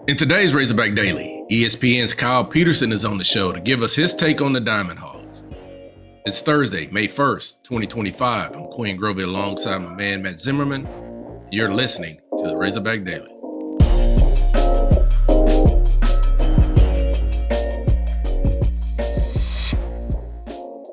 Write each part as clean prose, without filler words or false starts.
In today's Razorback Daily, ESPN's Kyle Peterson is on the show to give us his take on the Diamond Hogs. It's Thursday, May 1st, 2025. I'm Quinn Grovey alongside my man, Matt Zimmerman. You're listening to the Razorback Daily.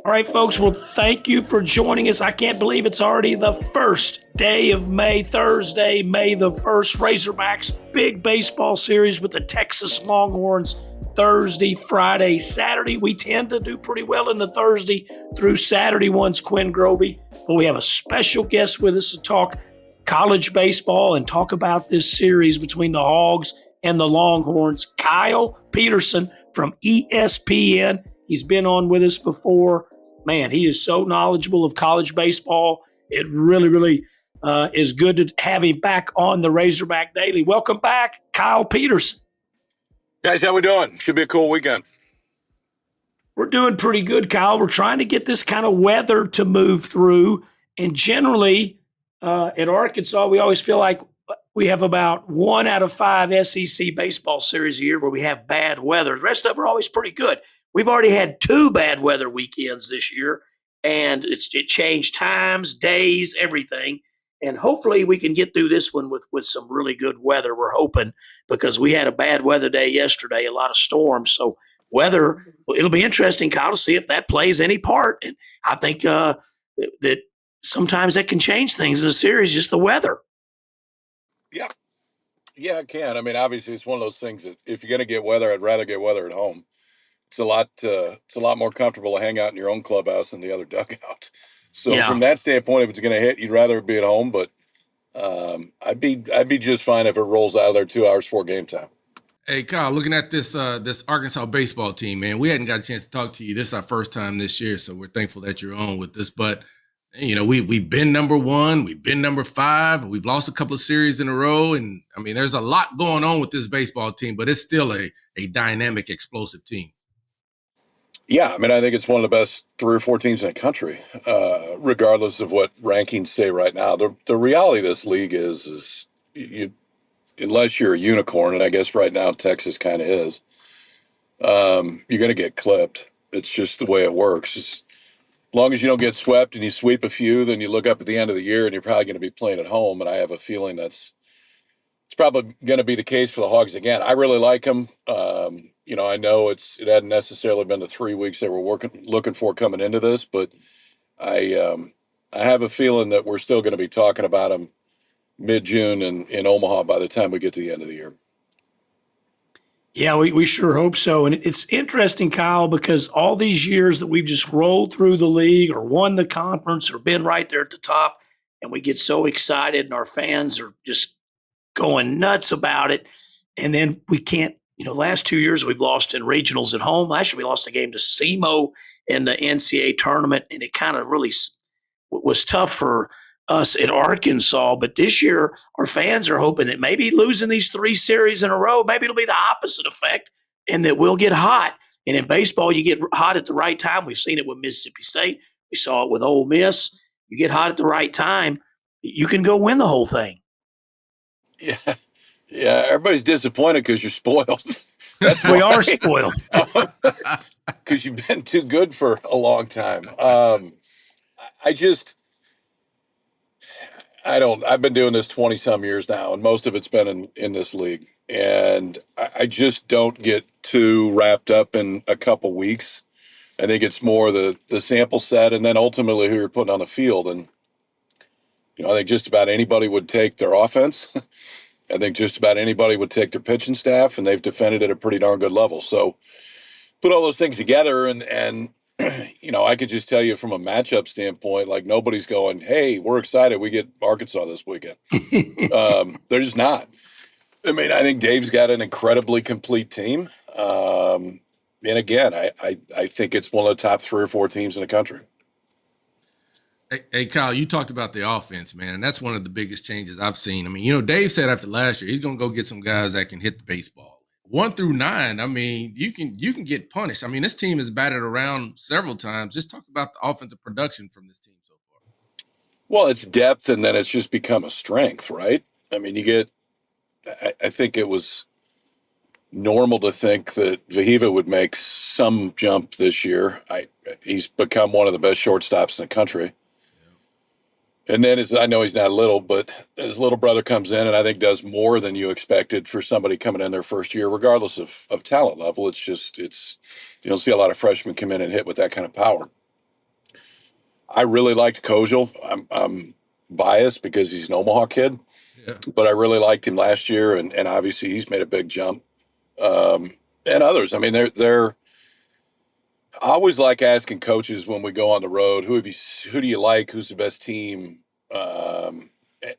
All right, folks. Well, thank you for joining us. I can't believe it's already the first day of May, Thursday, May the 1st. Razorbacks, big baseball series with the Texas Longhorns Thursday, Friday, Saturday. We tend to do pretty well in the Thursday through Saturday ones, Quinn Grovey. But we have a special guest with us to talk college baseball and talk about this series between the Hogs and the Longhorns. Kyle Peterson from ESPN. He's been on with us before. Man, he is so knowledgeable of college baseball. It really is good to have him back on the Razorback Daily. Welcome back, Kyle Peterson. Guys, how we doing? Should be a cool weekend. We're doing pretty good, Kyle. We're trying to get this kind of weather to move through. And generally, at Arkansas, we always feel like we have about 1 out of 5 SEC baseball series a year where we have bad weather. The rest of them are always pretty good. We've already had 2 bad weather weekends this year, and it changed times, days, everything. And hopefully we can get through this one with some really good weather, we're hoping, because we had a bad weather day yesterday, a lot of storms. So weather, it'll be interesting, Kyle, to see if that plays any part. And I think that sometimes that can change things in a series, just the weather. Yeah, it can. I mean, obviously, it's one of those things that if you're going to get weather, I'd rather get weather at home. It's a lot more comfortable to hang out in your own clubhouse than the other dugout. So from that standpoint, if it's going to hit, you'd rather be at home. But I'd be just fine if it rolls out of there 2 hours before game time. Hey, Kyle, looking at this Arkansas baseball team, man, we hadn't got a chance to talk to you. This is our first time this year, so we're thankful that you're on with us. But you know, we've been number 1, we've been number 5, we've lost a couple of series in a row, and I mean, there's a lot going on with this baseball team, but it's still a dynamic, explosive team. Yeah, I mean, I think it's one of the best 3 or 4 teams in the country, regardless of what rankings say right now. The reality of this league is you, unless you're a unicorn, and I guess right now Texas kind of is, you're going to get clipped. It's just the way it works. As long as you don't get swept and you sweep a few, then you look up at the end of the year and you're probably going to be playing at home. And I have a feeling it's probably going to be the case for the Hogs again. I really like them. I know it hadn't necessarily been the 3 weeks they were looking for coming into this, but I have a feeling that we're still going to be talking about them mid-June in Omaha by the time we get to the end of the year. Yeah, we sure hope so. And it's interesting, Kyle, because all these years that we've just rolled through the league or won the conference or been right there at the top, and we get so excited and our fans are just going nuts about it. And then we can't, last 2 years we've lost in regionals at home. Last year we lost a game to SEMO in the NCAA tournament, and it kind of really was tough for us at Arkansas. But this year our fans are hoping that maybe losing these 3 series in a row, maybe it'll be the opposite effect and that we'll get hot. And in baseball, you get hot at the right time. We've seen it with Mississippi State. We saw it with Ole Miss. You get hot at the right time, you can go win the whole thing. Yeah, everybody's disappointed because you're spoiled. We are spoiled. Because you've been too good for a long time. I've been doing this 20 some years now, and most of it's been in this league. And I just don't get too wrapped up in a couple weeks. I think it's more the sample set and then ultimately who you're putting on the field. And, I think just about anybody would take their offense. I think just about anybody would take their pitching staff, and they've defended at a pretty darn good level. So put all those things together, and I could just tell you from a matchup standpoint, like nobody's going, hey, we're excited we get Arkansas this weekend. They're just not. I mean, I think Dave's got an incredibly complete team. And again, I think it's one of the top 3 or 4 teams in the country. Hey, Kyle, you talked about the offense, man, and that's one of the biggest changes I've seen. I mean, Dave said after last year, he's going to go get some guys that can hit the baseball. 1 through 9, I mean, you can get punished. I mean, this team has batted around several times. Just talk about the offensive production from this team so far. Well, it's depth, and then it's just become a strength, right? I mean, I think it was normal to think that Vahiva would make some jump this year. He's become one of the best shortstops in the country. And then I know he's not little, but his little brother comes in and I think does more than you expected for somebody coming in their first year, regardless of talent level. It's you don't see a lot of freshmen come in and hit with that kind of power. I really liked Kojal. I'm biased because he's an Omaha kid, Yeah. but I really liked him last year, and obviously he's made a big jump. And others. I mean, they're. I always like asking coaches when we go on the road, who do you like? Who's the best team? Um,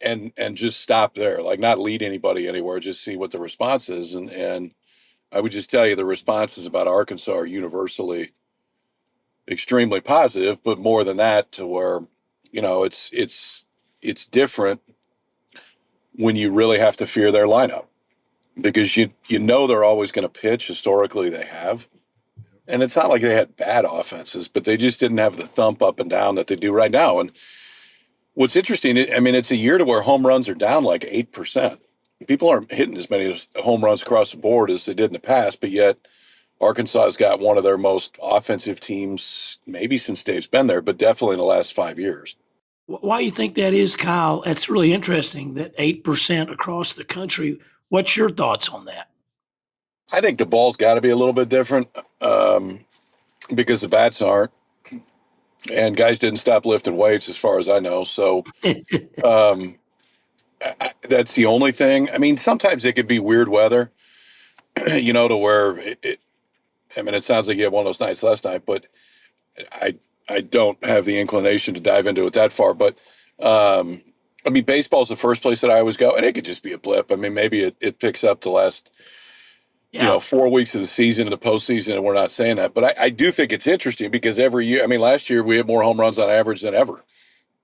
and just stop there, like not lead anybody anywhere, just see what the response is. And I would just tell you the responses about Arkansas are universally extremely positive, but more than that, to where it's different when you really have to fear their lineup because you know they're always going to pitch. Historically, they have. And it's not like they had bad offenses, but they just didn't have the thump up and down that they do right now. And what's interesting, I mean, it's a year to where home runs are down like 8%. People aren't hitting as many home runs across the board as they did in the past, but yet Arkansas has got one of their most offensive teams, maybe since Dave's been there, but definitely in the last 5 years. Why do you think that is, Kyle? That's really interesting, that 8% across the country. What's your thoughts on that? I think the ball's got to be a little bit different because the bats aren't, and guys didn't stop lifting weights as far as I know. So um, that's the only thing. I mean, sometimes it could be weird weather, to where I mean, it sounds like you had one of those nights last night, but I I don't have the inclination to dive into it that far. But I mean, baseball's the first place that I always go, and it could just be a blip. I mean, maybe it picks up the last Yeah, 4 weeks of the season and the postseason, and we're not saying that. But I do think it's interesting because every year, I mean, last year we had more home runs on average than ever.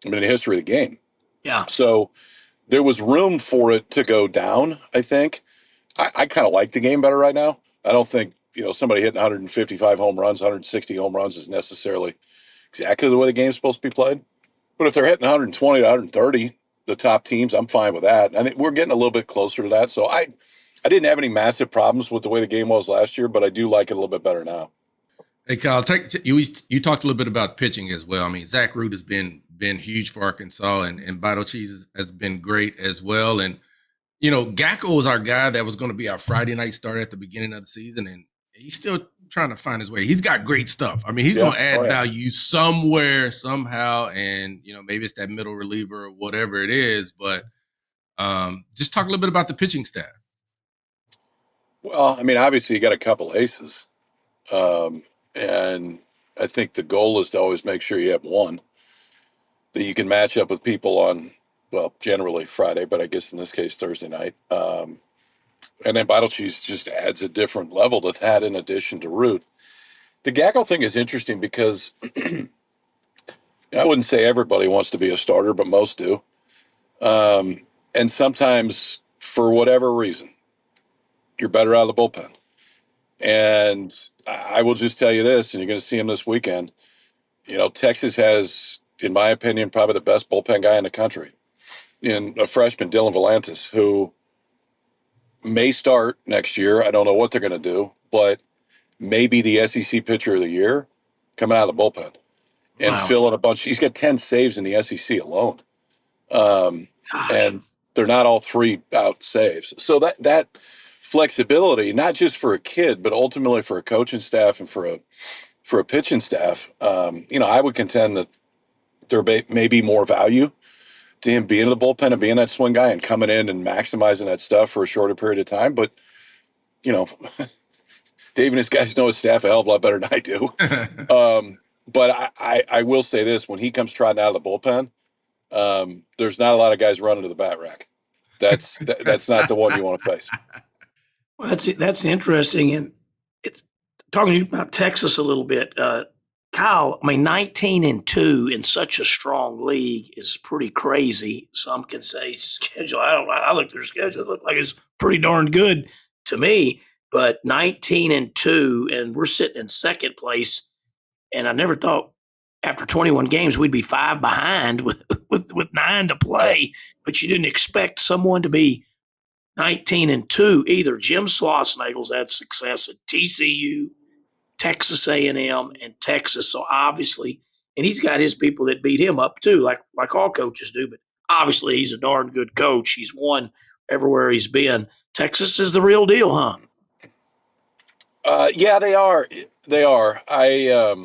I mean, in the history of the game. yeah, So there was room for it to go down, I think. I kind of like the game better right now. I don't think, somebody hitting 155 home runs, 160 home runs is necessarily exactly the way the game's supposed to be played. But if they're hitting 120 to 130, the top teams, I'm fine with that. I think we're getting a little bit closer to that. So I didn't have any massive problems with the way the game was last year, but I do like it a little bit better now. Hey Kyle, you talked a little bit about pitching as well. I mean, Zach Root has been huge for Arkansas, and Vital Cheese has been great as well. And Gacko was our guy that was going to be our Friday night starter at the beginning of the season, and he's still trying to find his way. He's got great stuff. I mean, he's Yeah. going to add value somewhere, somehow, and maybe it's that middle reliever or whatever it is. But just talk a little bit about the pitching staff. Well, I mean, obviously you got a couple aces. And I think the goal is to always make sure you have one that you can match up with people on, well, generally Friday, but I guess in this case, Thursday night. And then Vital Cheese just adds a different level to that in addition to Root. The Gaggle thing is interesting because I wouldn't say everybody wants to be a starter, but most do. And sometimes, for whatever reason, you're better out of the bullpen. And I will just tell you this, and you're going to see him this weekend. Texas has, in my opinion, probably the best bullpen guy in the country in a freshman, Dylan Volantis, who may start next year. I don't know what they're going to do, but maybe the SEC pitcher of the year coming out of the bullpen and wow, filling a bunch. He's got 10 saves in the SEC alone. gosh, And they're not all three out saves. So that flexibility, not just for a kid, but ultimately for a coaching staff and for a pitching staff, I would contend that there may be more value to him being in the bullpen and being that swing guy and coming in and maximizing that stuff for a shorter period of time. But, you know, Dave and his guys know his staff a hell of a lot better than I do. But I will say this, when he comes trotting out of the bullpen, there's not a lot of guys running to the bat rack. That's not the one you want to face. well, that's interesting, and it's talking to you about Texas a little bit. Kyle, I mean, 19-2 in such a strong league is pretty crazy. Some can say schedule. I looked at their schedule; it looked like it's pretty darn good to me. But 19-2, and we're sitting in second place. And I never thought after 21 games we'd be 5 behind with 9 to play. But you didn't expect someone to be 19-2. Either Jim Schlossnagel's had success at TCU, Texas A&M, and Texas. So obviously, and he's got his people that beat him up too, like all coaches do. But obviously, he's a darn good coach. He's won everywhere he's been. Texas is the real deal, huh? Yeah, they are. They are. I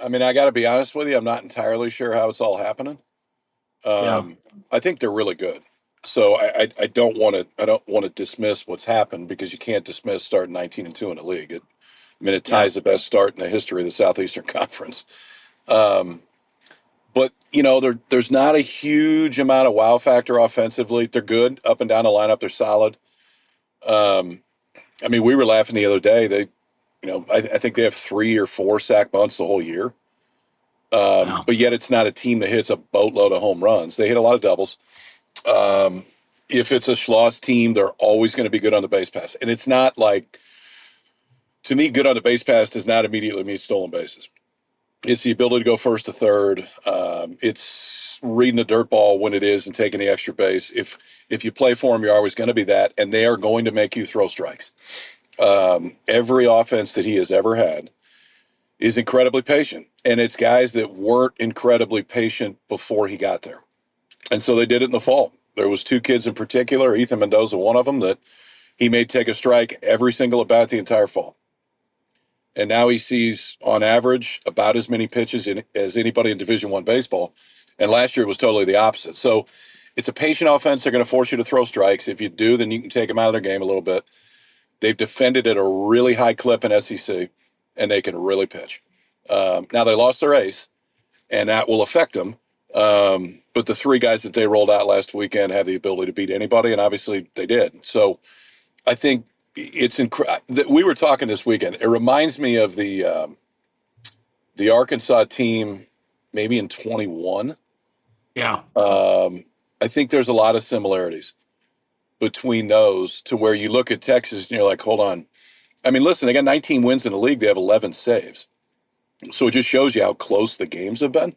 mean, I got to be honest with you. I'm not entirely sure how it's all happening. Yeah. I think they're really good. So I don't want to dismiss what's happened, because you can't dismiss starting 19-2 in the league. It Yeah. ties the best start in the history of the Southeastern Conference. But there's not a huge amount of wow factor offensively. They're good up and down the lineup. They're solid. I mean, we were laughing the other day. I think they have 3 or 4 sack bunts the whole year. Wow. But yet it's not a team that hits a boatload of home runs. They hit a lot of doubles. If it's a Schloss team, they're always going to be good on the base pass. And it's not like, to me, good on the base pass does not immediately mean stolen bases. It's the ability to go first to third. It's reading the dirt ball when it is and taking the extra base. If you play for them, you're always going to be that, and they are going to make you throw strikes. Every offense that he has ever had is incredibly patient, and it's guys that weren't incredibly patient before he got there. And so they did it in the fall. There was 2 kids in particular, Ethan Mendoza, one of them, that he made take a strike every single at bat the entire fall. And now he sees, on average, about as many pitches as anybody in Division I baseball. And last year it was totally the opposite. So it's a patient offense. They're going to force you to throw strikes. If you do, then you can take them out of their game a little bit. They've defended at a really high clip in SEC, and they can really pitch. Now they lost their ace, and that will affect them. But the 3 guys that they rolled out last weekend have the ability to beat anybody, and obviously they did. So I think it's incredible. We were talking this weekend. It reminds me of the Arkansas team, maybe in 21. Yeah. I think there's a lot of similarities between those, to where you look at Texas and you're like, hold on. I mean, listen, they got 19 wins in the league. They have 11 saves. So it just shows you how close the games have been.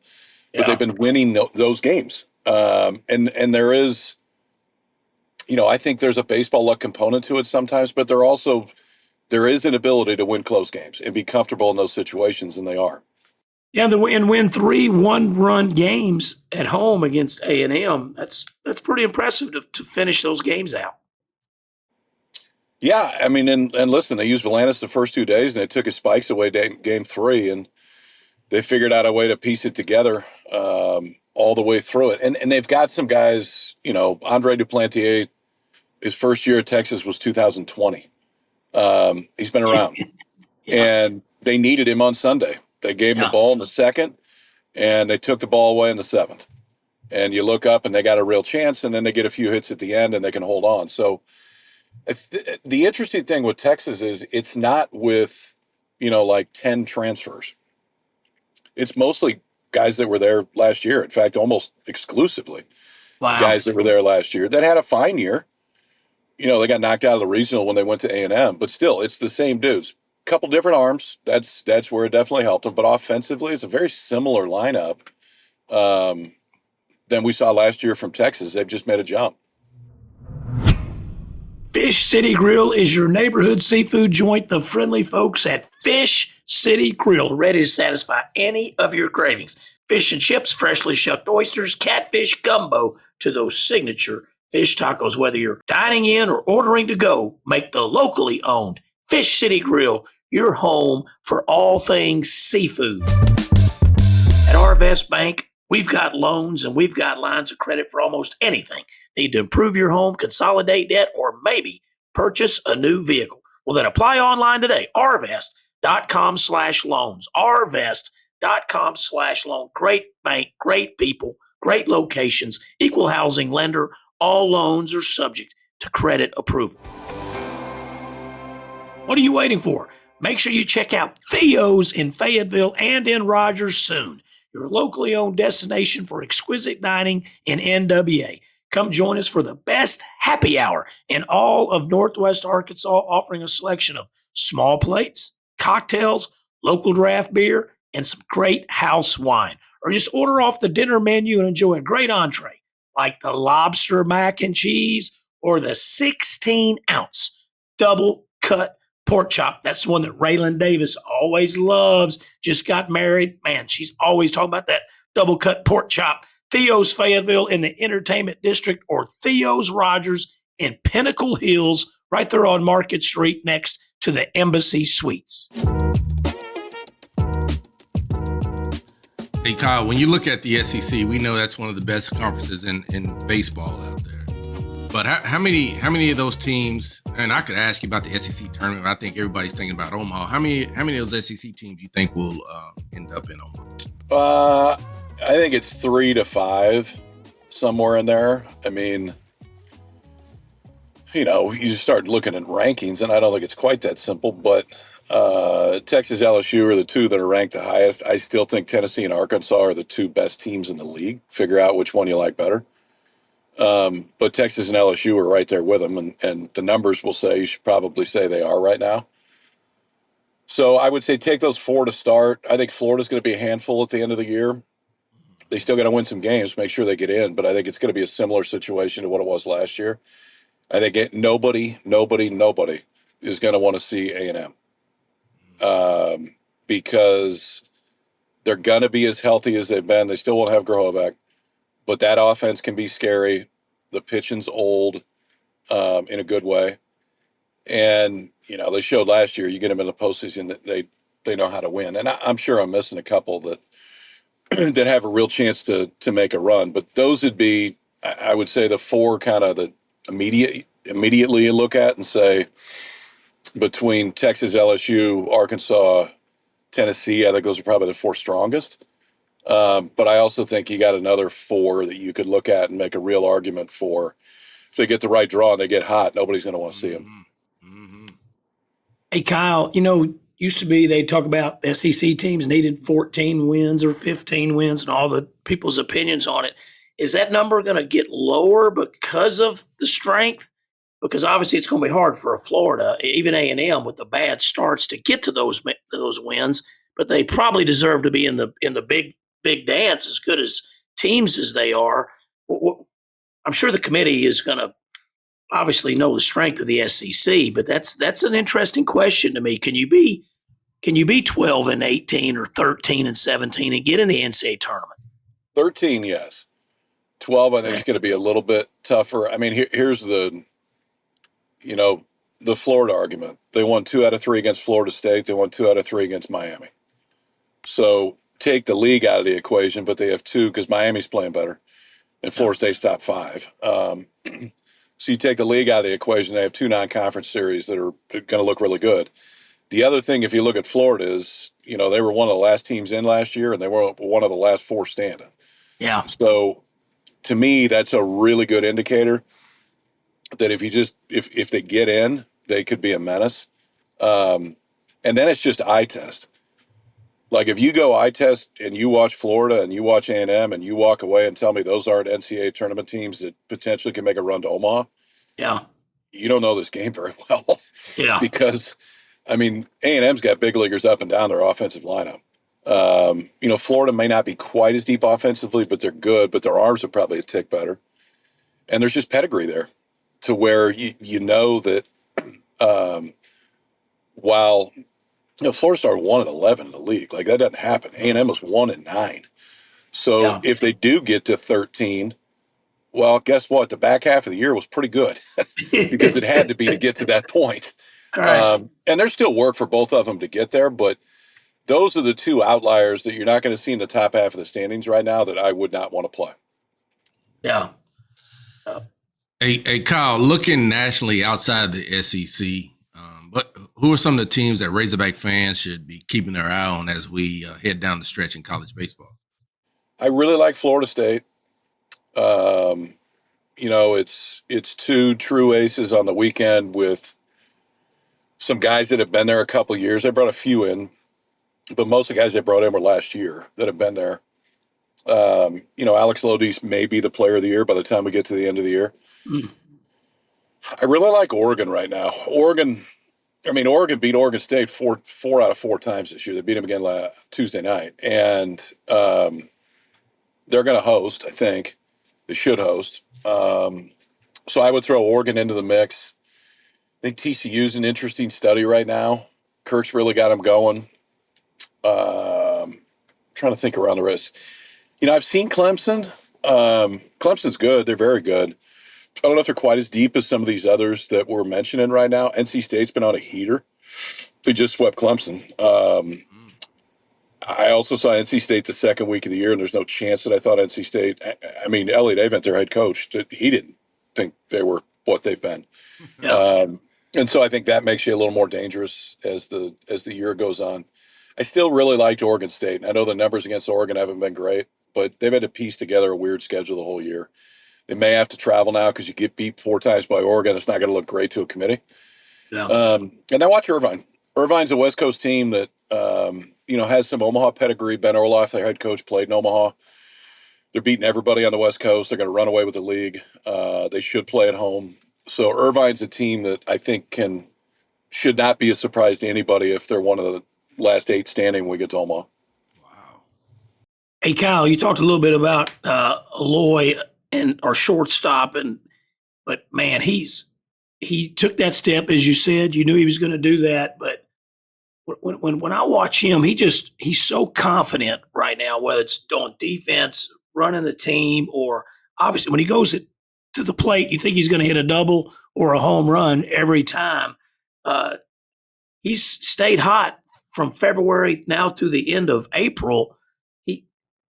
But they've been winning those games. And there is, I think there's a baseball luck component to it sometimes, but there is an ability to win close games and be comfortable in those situations, and they are. Yeah, and win 3 one-run games at home against A&M. That's pretty impressive to finish those games out. Yeah, I mean, and listen, they used Volantis the first 2 days, and they took his spikes away game 3, and they figured out a way to piece it together all the way through it. And they've got some guys, Andre Duplantier, his first year at Texas was 2020. He's been around. Yeah. And they needed him on Sunday. They gave him the Yeah. ball in the 2nd, and they took the ball away in the 7th. And you look up, and they got a real chance, and then they get a few hits at the end, and they can hold on. So the interesting thing with Texas is it's not with, like 10 transfers. It's mostly guys that were there last year. In fact, almost exclusively Wow. guys that were there last year that had a fine year. They got knocked out of the regional when they went to A&M, but still, it's the same dudes. Couple different arms. That's where it definitely helped them. But offensively, it's a very similar lineup than we saw last year from Texas. They've just made a jump. Fish City Grill is your neighborhood seafood joint. The friendly folks at Fish City Grill, ready to satisfy any of your cravings. Fish and chips, freshly shucked oysters, catfish, gumbo, to those signature fish tacos. Whether you're dining in or ordering to go, make the locally owned Fish City Grill your home for all things seafood. At Arvest Bank, we've got loans and we've got lines of credit for almost anything. Need to improve your home, consolidate debt, or maybe purchase a new vehicle? Well, then apply online today. Arvest.com/loans. Arvest.com/loan. Great bank, great people, great locations, equal housing lender. All loans are subject to credit approval. What are you waiting for? Make sure you check out Theo's in Fayetteville and in Rogers soon. Your locally owned destination for exquisite dining in NWA. Come join us for the best happy hour in all of Northwest Arkansas, offering a selection of small plates, cocktails, local draft beer, and some great house wine. Or just order off the dinner menu and enjoy a great entree like the lobster mac and cheese or the 16-ounce double cut pork chop. That's the one that Raylan Davis always loves. Just got married. Man, she's always talking about that double cut pork chop. Theo's Fayetteville in the Entertainment District, or Theo's Rogers in Pinnacle Hills, right there on Market Street next to the Embassy Suites. Hey, Kyle, when you look at the SEC, we know that's one of the best conferences in baseball out there. But how many of those teams, and I could ask you about the SEC tournament, I think everybody's thinking about Omaha. How many of those SEC teams do you think will end up in Omaha? I think it's 3 to 5, somewhere in there. I mean, you just start looking at rankings, and I don't think it's quite that simple, but Texas, LSU are the two that are ranked the highest. I still think Tennessee and Arkansas are the two best teams in the league. Figure out which one you like better. But Texas and LSU are right there with them, and the numbers will say, you should probably say they are right now. So I would say take those 4 to start. I think Florida's going to be a handful at the end of the year. They still got to win some games, make sure they get in, but I think it's going to be a similar situation to what it was last year. I think nobody is going to want to see A&M because they're going to be as healthy as they've been. They still won't have Grohovac, but that offense can be scary. The pitching's old in a good way. And, they showed last year, you get them in the postseason, that they know how to win. And I'm sure I'm missing a couple that that have a real chance to make a run. But those would be, I would say, the 4 kind of the immediately you look at and say, between Texas, LSU, Arkansas, Tennessee, I think those are probably the 4 strongest. But I also think you got another 4 that you could look at and make a real argument for. If they get the right draw and they get hot, nobody's going to want to see them. Mm-hmm. Hey, Kyle, used to be they talk about SEC teams needed 14 wins or 15 wins and all the people's opinions on it. Is that number going to get lower because of the strength? Because obviously it's going to be hard for a Florida, even A&M with the bad starts, to get to those wins. But they probably deserve to be in the big dance, as good as teams as they are. I'm sure the committee is going to obviously know the strength of the SEC, but that's an interesting question to me. Can you be 12 and 18 or 13 and 17 and get in the NCAA tournament? 13, yes. 12, I think it's going to be a little bit tougher. I mean, here's the Florida argument. They won 2 out of 3 against Florida State. They won 2 out of 3 against Miami. So take the league out of the equation, but they have 2 because Miami's playing better and Florida State's top 5. So you take the league out of the equation, they have 2 non-conference series that are going to look really good. The other thing, if you look at Florida, is, they were one of the last teams in last year, and they were one of the last 4 standing. Yeah. So to me, that's a really good indicator that if they get in, they could be a menace. And then it's just eye test. Like if you go eye test and you watch Florida and you watch A&M and you walk away and tell me those aren't NCAA tournament teams that potentially can make a run to Omaha, yeah, you don't know this game very well. Yeah. Because, I mean, A&M's got big leaguers up and down their offensive lineup. Florida may not be quite as deep offensively, but they're good, but their arms are probably a tick better. And there's just pedigree there to where you know that while Florida started 1-11 in the league, like that doesn't happen. A&M was 1-9. So Yeah. if they do get to 13, well, guess what? The back half of the year was pretty good because it had to be to get to that point. Right. And there's still work for both of them to get there, but those are the 2 outliers that you're not going to see in the top half of the standings right now that I would not want to play. Yeah. Hey, Kyle, looking nationally outside the SEC, but who are some of the teams that Razorback fans should be keeping their eye on as we head down the stretch in college baseball? I really like Florida State. It's 2 true aces on the weekend with some guys that have been there a couple of years. They brought a few in, but most of the guys they brought in were last year that have been there. Alex Lodi's may be the player of the year by the time we get to the end of the year. Mm. I really like Oregon right now. Oregon beat Oregon State four out of 4 times this year. They beat them again Tuesday night. And they're going to host, I think. They should host. So I would throw Oregon into the mix. I think TCU is an interesting study right now. Kirk's really got them going. Trying to think around the rest. I've seen Clemson. Clemson's good. They're very good. I don't know if they're quite as deep as some of these others that we're mentioning right now. NC State's been on a heater. They just swept Clemson. I also saw NC State the second week of the year, and there's no chance that I thought NC State. I mean, Elliott Avent, their head coach, he didn't think they were what they've been. Yeah. And so I think that makes you a little more dangerous as the year goes on. I still really liked Oregon State. I know the numbers against Oregon haven't been great, but they've had to piece together a weird schedule the whole year. They may have to travel now because you get beat 4 times by Oregon. It's not going to look great to a committee. Yeah. And now watch Irvine. Irvine's a West Coast team that has some Omaha pedigree. Ben Orloff, their head coach, played in Omaha. They're beating everybody on the West Coast. They're going to run away with the league. They should play at home. So Irvine's a team that I think should not be a surprise to anybody if they're one of the last 8 standing when we get to Omaha. Wow. Hey, Kyle, you talked a little bit about Aloy and our shortstop, but man, he took that step, as you said. You knew he was going to do that, but when I watch him, he's so confident right now, whether it's on defense, running the team, or obviously when he goes to the plate, you think he's going to hit a double or a home run every time. He's stayed hot from February now to the end of April.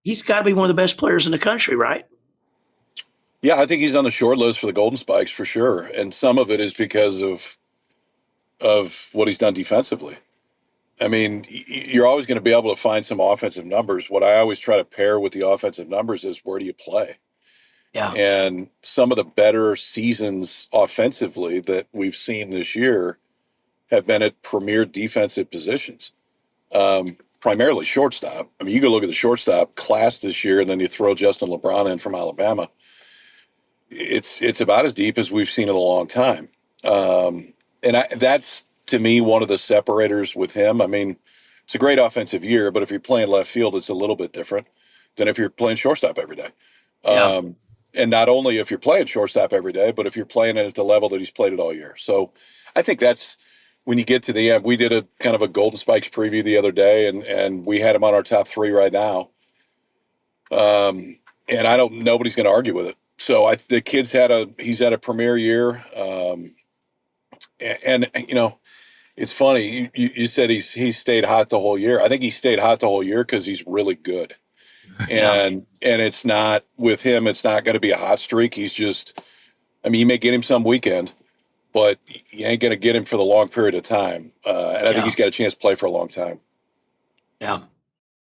He's got to be one of the best players in the country, right? Yeah, I think he's on the short list for the Golden Spikes for sure, and some of it is because of what he's done defensively. I mean, you're always going to be able to find some offensive numbers. What I always try to pair with the offensive numbers is where do you play? Yeah. And some of the better seasons offensively that we've seen this year have been at premier defensive positions, primarily shortstop. I mean, you go look at the shortstop class this year, and then you throw Justin LeBron in from Alabama. It's about as deep as we've seen in a long time. That's, to me, one of the separators with him. I mean, it's a great offensive year, but if you're playing left field, it's a little bit different than if you're playing shortstop every day. Yeah. And not only if you're playing shortstop every day, but if you're playing it at the level that he's played it all year. So I think that's when you get to the end. We did a kind of a Golden Spikes preview the other day, and we had him on our top 3 right now. And nobody's going to argue with it. So the kid's he's had a premier year. And it's funny. You said he's stayed hot the whole year. I think he stayed hot the whole year because he's really good. And it's not with him. It's not going to be a hot streak. He's just. I mean, you may get him some weekend, but you ain't going to get him for the long period of time. And I think he's got a chance to play for a long time. Yeah.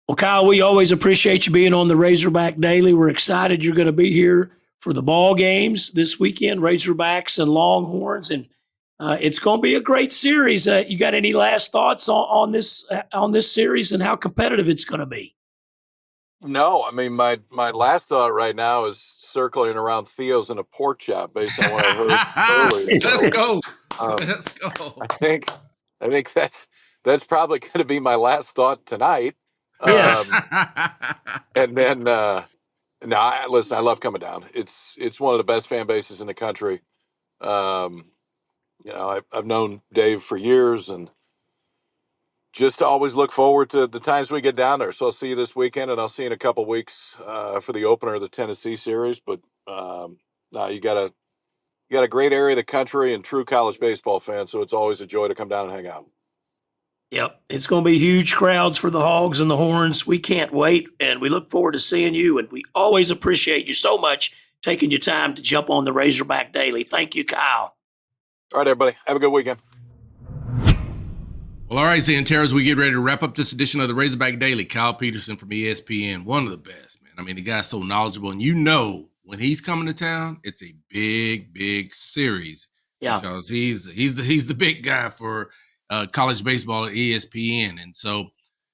Well, Kyle, we always appreciate you being on the Razorback Daily. We're excited you're going to be here for the ball games this weekend, Razorbacks and Longhorns, and it's going to be a great series. You got any last thoughts on this series and how competitive it's going to be? No, I mean my last thought right now is circling around Theo's in a pork chop based on what I heard earlier. Let's go. Let's go. I think that's probably going to be my last thought tonight. Yes. And then listen, I love coming down. It's one of the best fan bases in the country. I've known Dave for years, and just always look forward to the times we get down there. So I'll see you this weekend, and I'll see you in a couple weeks for the opener of the Tennessee series. But you got a great area of the country and true college baseball fans, so it's always a joy to come down and hang out. Yep, it's going to be huge crowds for the Hogs and the Horns. We can't wait, and we look forward to seeing you. And we always appreciate you so much taking your time to jump on the Razorback Daily. Thank you, Kyle. All right, everybody. Have a good weekend. Well, all right, Zanteras, we get ready to wrap up this edition of the Razorback Daily. Kyle Peterson from ESPN, one of the best, man. I mean, the guy's so knowledgeable, and when he's coming to town, it's a big, big series. Yeah, because he's the big guy for college baseball at ESPN, and so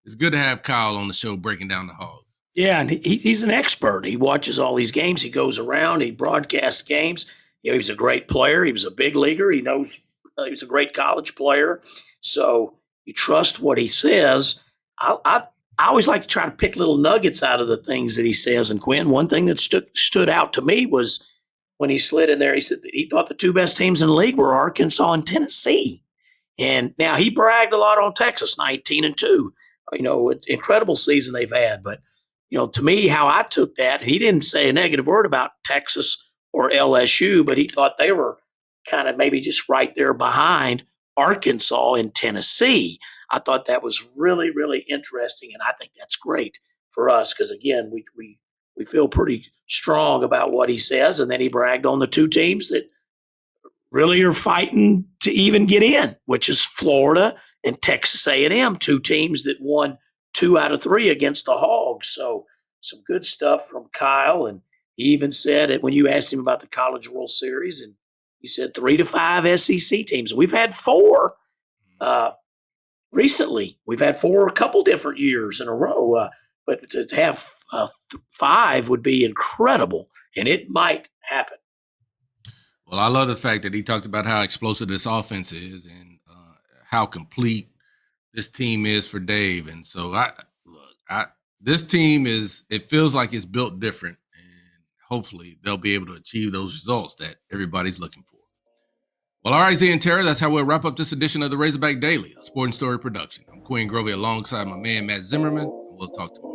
it's good to have Kyle on the show breaking down the Hogs. Yeah, and he's an expert. He watches all these games. He goes around. He broadcasts games. He was a great player. He was a big leaguer. He knows he was a great college player. So you trust what he says. I always like to try to pick little nuggets out of the things that he says. And Quinn, one thing that stood out to me was when he slid in there, he said that he thought the two best teams in the league were Arkansas and Tennessee. And now he bragged a lot on Texas, 19-2. It's incredible season they've had. But, to me, how I took that, he didn't say a negative word about Texas or LSU, but he thought they were kind of maybe just right there behind Arkansas and Tennessee. I thought that was really, really interesting. And I think that's great for us because, again, we feel pretty strong about what he says. And then he bragged on the two teams that really are fighting to even get in, which is Florida and Texas A&M, two teams that won 2 out of 3 against the Hogs. So some good stuff from Kyle. And he even said it when you asked him about the College World Series, and he said 3 to 5 SEC teams. We've had 4 recently. We've had 4 a couple different years in a row. But to have 5 would be incredible, and it might happen. Well, I love the fact that he talked about how explosive this offense is and how complete this team is for Dave. And so this team it feels like it's built different, and hopefully they'll be able to achieve those results that everybody's looking for. Well, all right, Zay and Tara, that's how we'll wrap up this edition of the Razorback Daily, a Sporting Story production. I'm Quinn Grovey alongside my man, Matt Zimmerman, and we'll talk tomorrow.